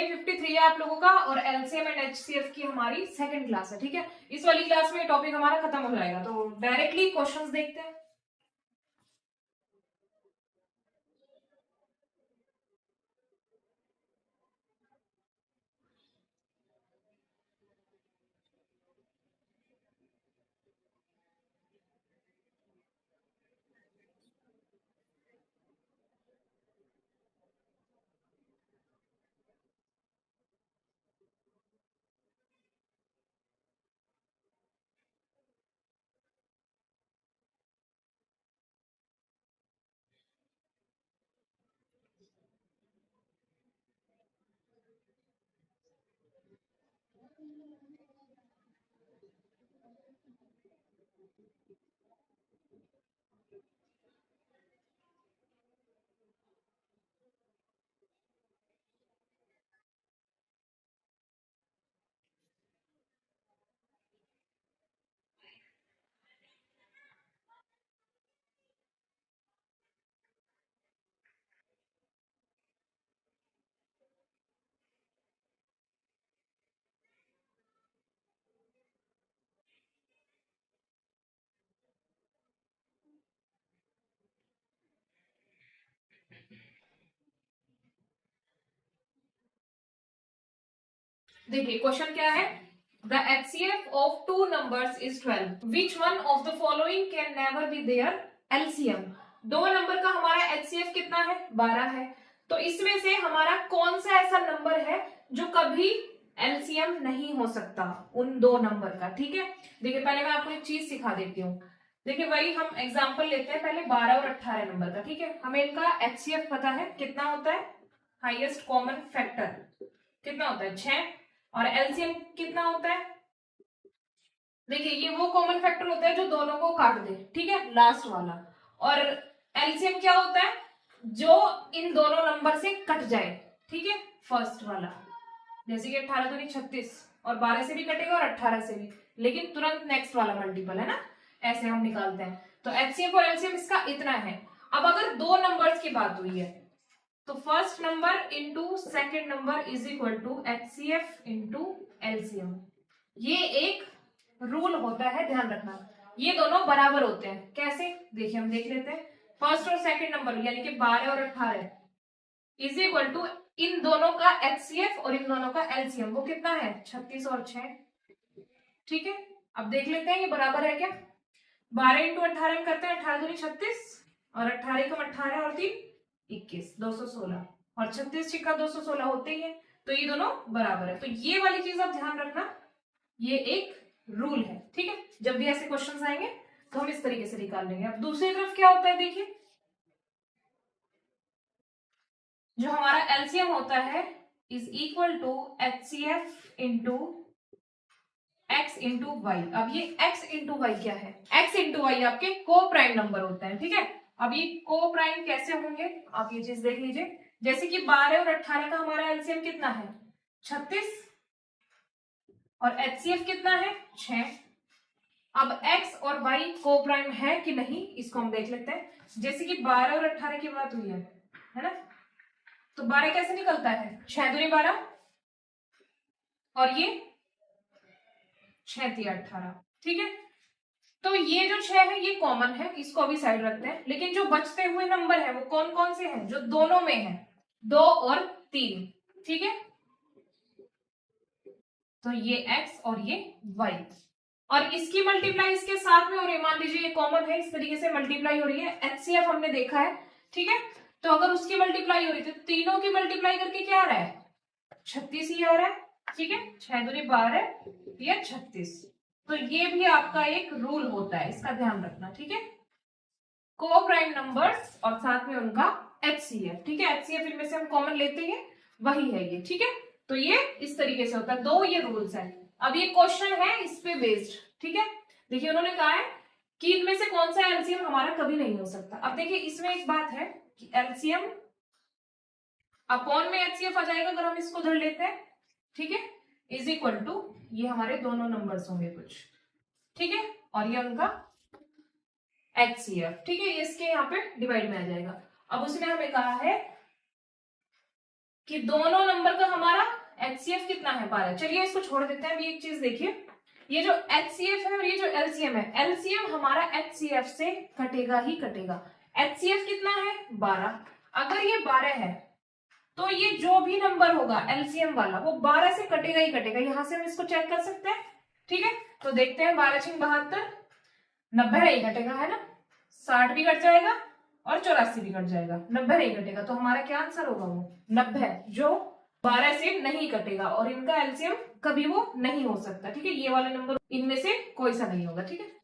53 है आप लोगों का और एलसीएम एंड एचसीएफ की हमारी सेकंड क्लास है, ठीक है। इस वाली क्लास में टॉपिक हमारा खत्म हो जाएगा, तो डायरेक्टली क्वेश्चंस देखते हैं। देखिए क्वेश्चन क्या है, the HCF of two numbers is 12, which one of the following can never be their LCM। दो नंबर का हमारा HCF कितना है, 12 है। तो इसमें से हमारा कौन सा ऐसा नंबर है जो कभी LCM नहीं हो सकता उन दो नंबर का, ठीक है। देखिए पहले मैं आपको एक चीज सिखा देती हूँ। देखिए वही हम एग्जांपल लेते हैं पहले 12 और 18 नंबर का, ठीक है। हमें इनका HCF पता है कितना होता है, हाईएस्ट कॉमन फैक्टर कितना होता है, 6, और एलसीएम कितना होता है। देखिए ये वो कॉमन फैक्टर होता है जो दोनों को काट दे, ठीक है, लास्ट वाला। और एलसीएम क्या होता है, जो इन दोनों नंबर से कट जाए, ठीक है, फर्स्ट वाला। जैसे कि 18 दूनी 36 और 12 से भी कटेगा और 18 से भी, लेकिन तुरंत नेक्स्ट वाला मल्टीपल है ना, ऐसे हम निकालते हैं। तो एचसीएफ और एलसीएम इसका इतना है। अब अगर दो नंबर्स की बात हुई है तो first number into second number is equal to HCF into LCM. ये एक रूल होता है, ध्यान रखना। ये दोनों बराबर होते हैं, कैसे, देखिए हम देख लेते हैं। फर्स्ट और सेकेंड नंबर यानी कि 12 और 18 इज इक्वल टू इन दोनों का एचसीएफ और इन दोनों का एलसीएम, वो कितना है, 36 और 6, ठीक है। अब देख लेते हैं ये बराबर है क्या। 12 इंटू 18 में करते हैं, 18 दूनी 36 और 18 कम 18 और 3 21, 216 और 36 छिक्का 216 होते ही है, तो ये दोनों बराबर है। तो ये वाली चीज आप ध्यान रखना, ये एक रूल है, ठीक है। जब भी ऐसे क्वेश्चंस आएंगे तो हम इस तरीके से निकाल लेंगे। अब दूसरी तरफ क्या होता है, देखिए जो हमारा एलसीएम होता है is equal to HCF into x into y. अब ये x इंटू वाई क्या है, x इंटू वाई आपके को प्राइम नंबर होते हैं, ठीक है। अब ये को प्राइम कैसे होंगे, आप ये चीज देख लीजिए। जैसे कि 12 और 18 का हमारा एलसीएम कितना है, 36, और एचसीएफ कितना है, 6। अब x और y को प्राइम है कि नहीं, इसको हम देख लेते हैं। जैसे कि 12 और 18 की बात हुई है ना, तो 12 कैसे निकलता है, 6 दूनी 12 और ये 6 3 18, ठीक है। तो ये जो 6 है ये कॉमन है, इसको अभी साइड रखते हैं। लेकिन जो बचते हुए नंबर है वो कौन कौन से हैं, जो दोनों में है, 2 और 3, ठीक है। तो ये x और ये y, और इसकी मल्टीप्लाई इसके साथ में हो रही है, मान लीजिए ये कॉमन है, इस तरीके से मल्टीप्लाई हो रही है। एचसीएफ हमने देखा है, ठीक है। तो अगर उसकी मल्टीप्लाई हो रही है तो तीनों की मल्टीप्लाई करके क्या आ रहा है, 36 ही आ रहा है, ठीक है। 6 दूनी 12 या 36। तो ये भी आपका एक रूल होता है, इसका ध्यान रखना, ठीक है। को प्राइम नंबर्स और साथ में उनका एचसीएफ, ठीक है। एचसीएफ इनमें से हम कॉमन लेते हैं, वही है ये, ठीक है। तो ये इस तरीके से होता है, दो ये रूल्स हैं। अब ये क्वेश्चन है इस पे बेस्ड, ठीक है। देखिए उन्होंने कहा है कि इनमें से कौन सा एलसीएम हमारा कभी नहीं हो सकता। अब देखिए इसमें एक बात है कि एलसीएम अपॉन में एचसीएफ आ जाएगा अगर हम इसको धर लेते हैं, ठीक है, इज इक्वल टू ये हमारे दोनों नंबर्स होंगे कुछ, ठीक है, और ये उनका एचसीएफ, ठीक है, इसके यहाँ पे डिवाइड में आ जाएगा। अब उसने हमें कहा है कि दोनों नंबर का हमारा HCF कितना है 12। चलिए इसको छोड़ देते हैं। अभी एक चीज देखिए, ये जो HCF है और ये जो LCM है, LCM हमारा HCF से कटेगा ही कटेगा। HCF कितना है 12। अगर ये 12 है तो ये जो भी नंबर होगा LCM वाला वो 12 से कटेगा ही कटेगा। यहां से हम इसको चेक कर सकते हैं, ठीक है। तो देखते हैं 12 6 72, 90 नहीं कटेगा है ना, 60 भी कट जाएगा और 84 भी कट जाएगा, 90 नहीं कटेगा। तो हमारा क्या आंसर होगा वो 90, जो 12 से नहीं कटेगा और इनका एलसीएम कभी वो नहीं हो सकता, ठीक है। ये वाला नंबर इनमें से कोई सा नहीं होगा, ठीक है।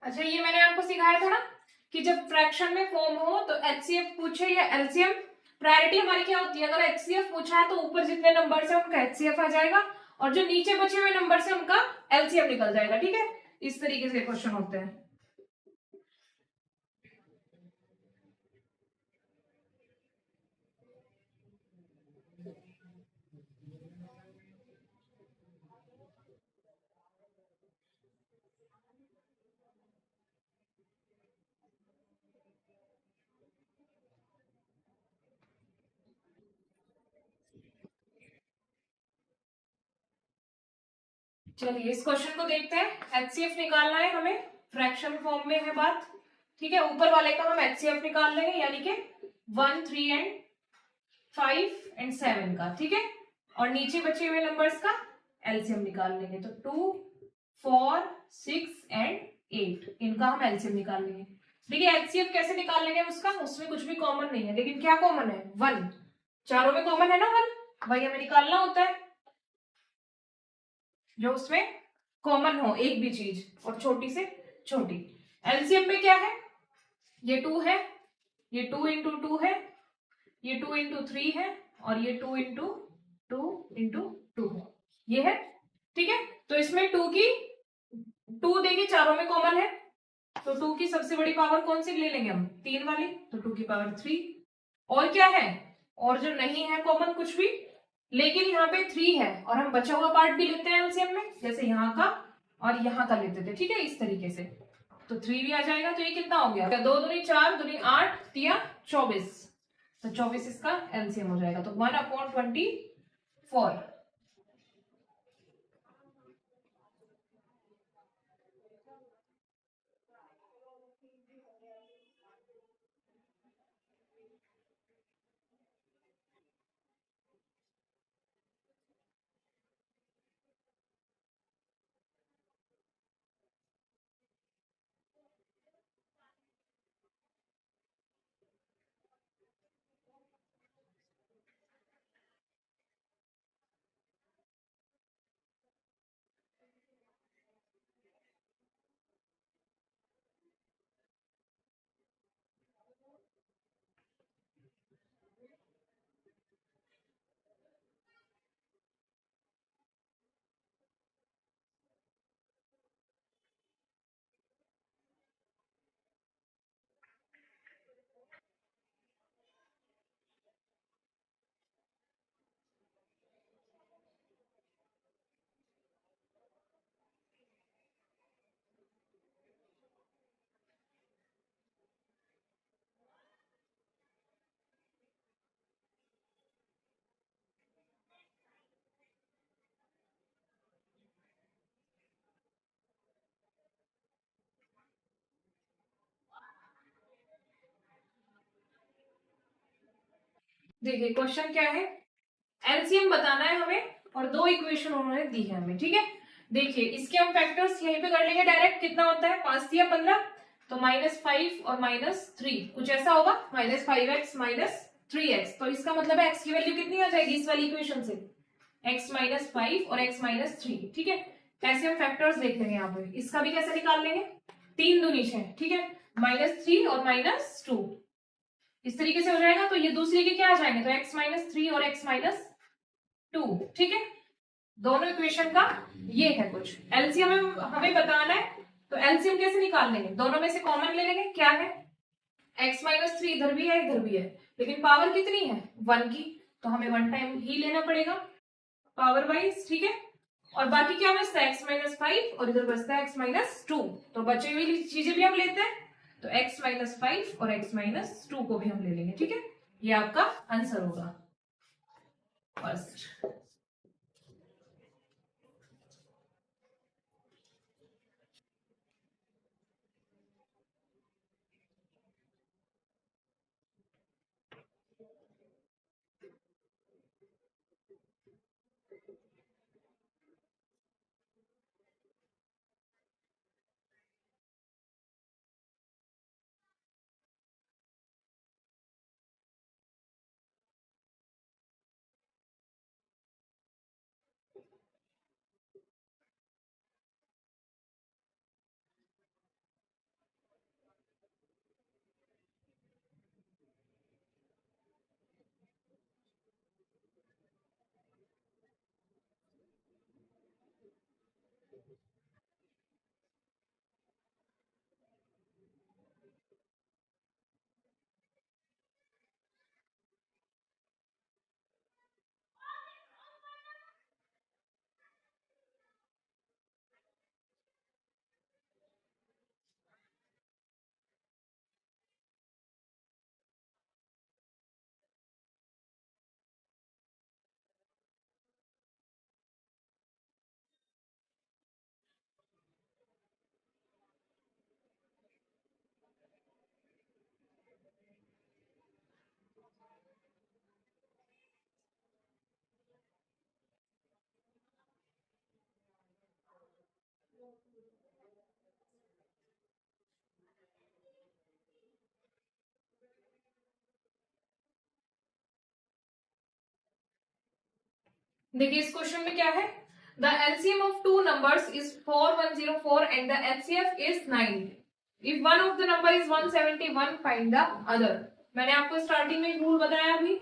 अच्छा, ये मैंने आपको सिखाया था ना कि जब फ्रैक्शन में फॉर्म हो तो एचसीएफ पूछे या एलसीएम, प्रायोरिटी हमारी क्या होती है, अगर एचसीएफ पूछा है तो ऊपर जितने नंबर है उनका एचसीएफ आ जाएगा और जो नीचे बचे हुए नंबर है उनका एलसीएम निकल जाएगा, ठीक है। इस तरीके से क्वेश्चन होते हैं। चलिए इस क्वेश्चन को देखते हैं। एचसीएफ निकालना है हमें, फ्रैक्शन फॉर्म में है बात, ठीक है। ऊपर वाले का हम एचसीएफ निकाल लेंगे, यानी कि 1 3 एंड 5 एंड 7 का, ठीक है। और नीचे बचे हुए नंबर्स का एलसीएम निकाल लेंगे। तो 2 4 6 एंड 8 इनका हम एलसीएम निकाल लेंगे। देखिए एचसीएफ कैसे निकाल लेंगे उसका, उसमें कुछ भी कॉमन नहीं है, लेकिन क्या कॉमन है 1, चारों में कॉमन है ना 1, वही हमें निकालना होता है जो उसमें कॉमन हो एक भी चीज और छोटी से छोटी। एलसीएम में क्या है, ये 2 है, ये 2 इंटू 2 है, ये 2 इंटू 3 है और ये 2 इंटू 2 इंटू 2 है, ये है, ठीक है। तो इसमें 2 की 2 देखिए चारों में कॉमन है, तो 2 की सबसे बड़ी पावर कौन सी ले लेंगे हम, 3 वाली, तो 2 की पावर 3। और क्या है, और जो नहीं है कॉमन कुछ भी, लेकिन यहाँ पे 3 है और हम बचा हुआ पार्ट भी लेते हैं एलसीएम में, जैसे यहाँ का और यहाँ का लेते थे, ठीक है, इस तरीके से। तो 3 भी आ जाएगा। तो ये कितना हो गया, 2 दूनी 4, दूनी 8, 3 24, तो 24 इसका एलसीएम हो जाएगा। तो 1/24। देखिए क्वेश्चन क्या है, एलसीएम बताना है हमें और 2 इक्वेशन उन्होंने दी है हमें, ठीक है। देखिए इसके हम फैक्टर्स यहीं पे कर लेंगे डायरेक्ट। कितना होता है 5 या 15, तो -5 और -3 कुछ ऐसा होगा, -5x -3x। तो इसका मतलब है x की वैल्यू कितनी आ जाएगी इस वाली इक्वेशन से, x -5 और x -3, ठीक है। ऐसे हम फैक्टर्स देख लेंगे यहाँ पे। इसका भी कैसे निकाल लेंगे, 3 दूनी 6, ठीक है। -3 और -2 इस तरीके से हो जाएगा। तो ये दूसरे के क्या आ जाएंगे, तो x-3 और x-2, ठीक है। दोनों इक्वेशन का ये है कुछ। एलसीएम हमें बताना है, तो एलसीएम कैसे निकाल लेंगे, दोनों में से कॉमन ले लेंगे। क्या है, x-3 इधर भी है इधर भी है, लेकिन पावर कितनी है 1 की, तो हमें 1 टाइम ही लेना पड़ेगा पावर वाइज, ठीक है। और बाकी क्या बचता है, x-5 और इधर बचता है x-2, तो बची हुई चीजें भी हम लेते हैं, तो x-5 और x-2 को भी हम ले लेंगे, ठीक है। ये आपका आंसर होगा फर्स्ट। देखिए इस क्वेश्चन में क्या है, the LCM of two numbers is 4104 and the HCF is 9। If one of the number is 171 find the other. मैंने आपको स्टार्टिंग में रूल बताया अभी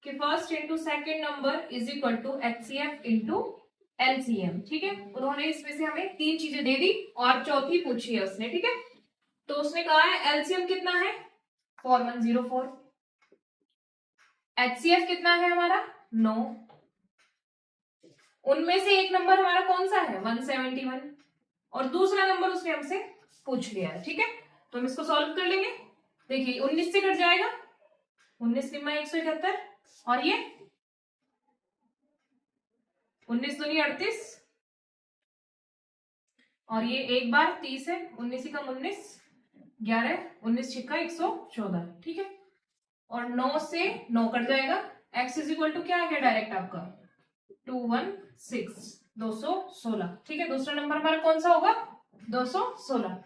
कि first into second number is equal to HCF into LCM, ठीक है। उन्होंने इसमें से हमें 3 चीजें दे दी और चौथी पूछी है उसने, ठीक है। तो उसने कहा है एलसीएम कितना है 4104, एचसीएफ कितना है हमारा 9, उनमें से एक नंबर हमारा कौन सा है 171 और दूसरा नंबर उसने हमसे पूछ लिया है, ठीक है। तो हम इसको सॉल्व कर लेंगे। देखिए 19 से कट जाएगा, 19 निम्मा 171 और ये 19 दूनी 38 और ये एक बार 30 है, 19 कम 19 11, 19 छिक्का 114, ठीक है। और 9 से 9 कट जाएगा, x इज इक्वल टू क्या आ गया डायरेक्ट आपका 216, 216, ठीक है। दूसरा नंबर हमारा कौन सा होगा 216।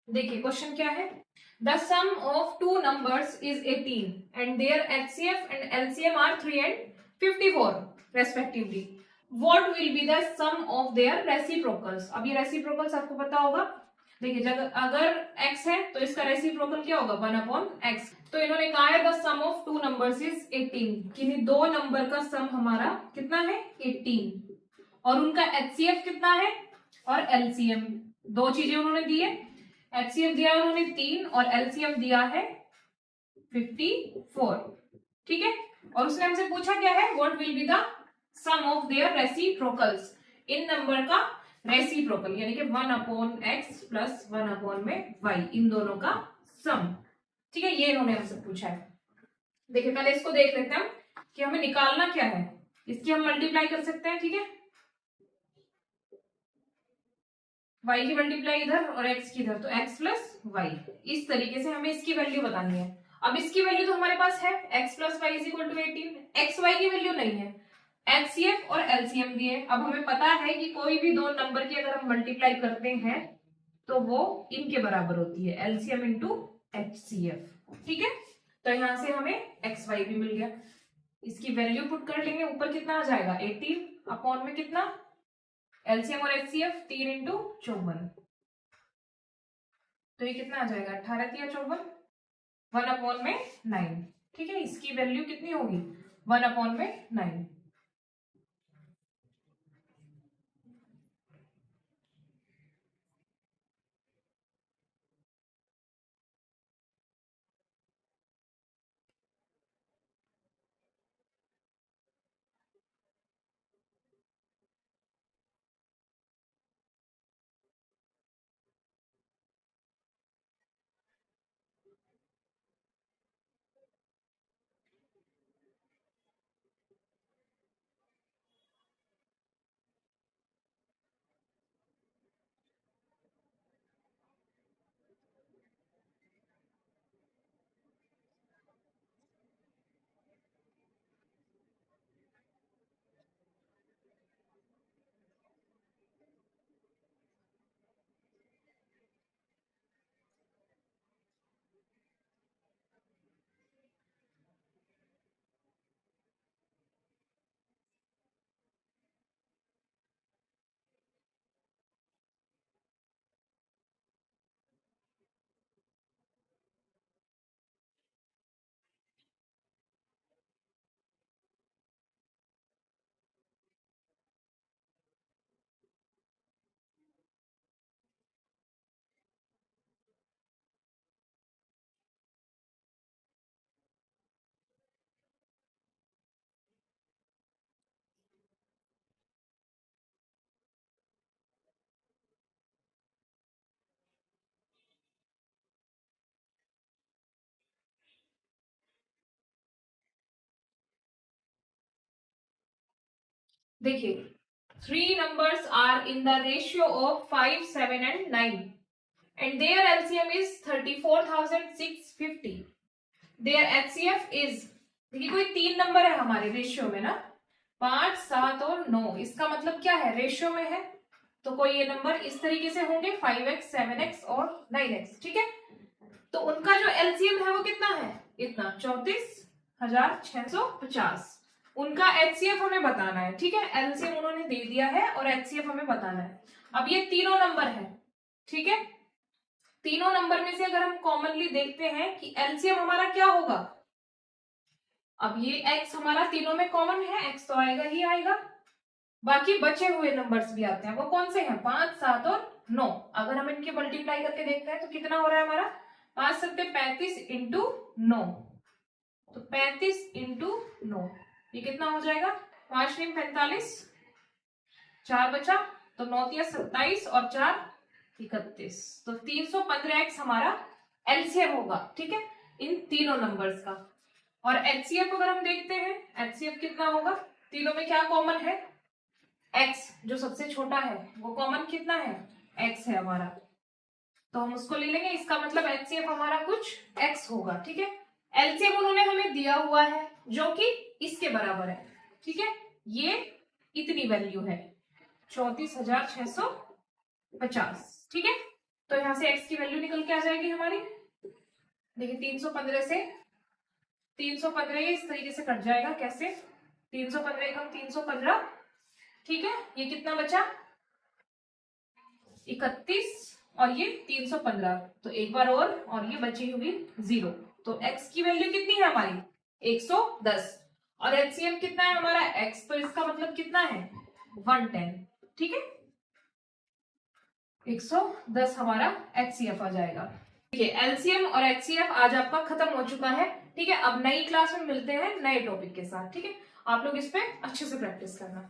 देखिए क्वेश्चन क्या है, the sum of two numbers is 18 and their HCF and LCM are 3 and 54 respectively, what will be the sum of their reciprocals. अब ये रेसिप्रोकल्स आपको पता होगा, देखिए जब अगर x है तो इसका रेसिप्रोकल क्या होगा 1/x। तो इन्होंने कहा है the sum of two numbers is 18, कि दो नंबर का सम हमारा कितना है 18, और उनका एचसीएफ कितना है और एलसीएम, दो चीजें उन्होंने दी है, एचसीएफ दिया है उन्होंने 3 और एलसीएम दिया है 54, ठीक है। और उसने हमसे पूछा क्या है, what will be the sum of their reciprocals, इन नंबर का रेसिप्रोकल यानी कि 1/x प्लस 1/y, इन दोनों का सम, ठीक है, ये इन्होंने हमसे पूछा है। देखिए पहले इसको देख लेते हैं कि हमें निकालना क्या है, इसकी हम मल्टीप्लाई कर सकते हैं, ठीक है, y की मल्टीप्लाई इधर और x की इधर, तो x प्लस वाई, इस तरीके से हमें इसकी वैल्यू बतानी है। अब इसकी वैल्यू तो हमारे पास है x plus y is equal to 18, x y की वैल्यू नहीं है, एचसीएफ और एलसीएम दिए। अब हमें पता है कि कोई भी दो नंबर की अगर हम मल्टीप्लाई करते हैं तो वो इनके बराबर होती है, एलसीएम इंटू एचसीएफ, ठीक है। तो यहां से हमें एक्स वाई भी मिल गया, इसकी वैल्यू पुट कर लेंगे, ऊपर कितना आ जाएगा 18 अपॉन में कितना एलसीएम और एचसीएफ 3 इंटू 54, तो ये कितना आ जाएगा 18 या 54, 1/9, ठीक है। इसकी वैल्यू कितनी होगी 1/9। देखिए 3 numbers are in the ratio of 5, 7 and 9 and their LCM is 34,650, their HCF is, देखिए कोई 3 नंबर है हमारे रेशियो में ना, 5, 7 और 9, इसका मतलब क्या है रेशियो में है, तो कोई ये नंबर इस तरीके से होंगे 5x, 7x और 9x, ठीक है। तो उनका जो एलसीएम है वो कितना है, इतना 34,650, उनका एचसीएफ हमें बताना है, ठीक है। एलसीएम उन्होंने दे दिया है और एचसीएफ हमें बताना है। अब ये तीनों नंबर है, ठीक है, तीनों नंबर में से अगर हम कॉमनली देखते हैं कि एलसीएम हमारा क्या होगा, अब ये x हमारा तीनों में कॉमन है, x तो आएगा ही आएगा, बाकी बचे हुए नंबर्स भी आते हैं, वो कौन से हैं 5, 7 और 9। अगर हम इनके मल्टीप्लाई करके देखते हैं तो कितना हो रहा है हमारा 5 सत्ते 35 इंटू 9, तो 35 इंटू 9 ये कितना हो जाएगा 5 × 45, 4 बचा, तो 9 × 27 और 4 = 31, तो 315x हमारा एलसीएम होगा, ठीक है, इन तीनों नंबर्स का। और एचसीएफ अगर हम देखते हैं, एचसीएफ कितना होगा, तीनों में क्या कॉमन है x, जो सबसे छोटा है वो कॉमन कितना है x है हमारा, तो हम उसको ले लेंगे, इसका मतलब एचसीएफ हमारा कुछ x होगा, ठीक है। एलसीएम उन्होंने हमें दिया हुआ है जो कि इसके बराबर है, ठीक है, ये इतनी वैल्यू है 34,650, ठीक है। तो यहाँ से x की वैल्यू निकल के आ जाएगी हमारी। देखिए 315 से 315 ये इस तरीके से कट जाएगा। कैसे? 315 एकम 315, ठीक है। ये कितना बचा? 31 और ये 315, तो एक बार और ये बची हुई 0। तो x की वैल्यू कितनी है हमारी? 110। और HCF कितना है हमारा? x, तो इसका मतलब कितना है? 110, ठीक है। 110 हमारा HCF आ जाएगा। ठीक है, LCM और HCF आज आपका खत्म हो चुका है, ठीक है। अब नई क्लास में मिलते हैं नए टॉपिक के साथ, ठीक है। आप लोग इस पे अच्छे से प्रैक्टिस करना।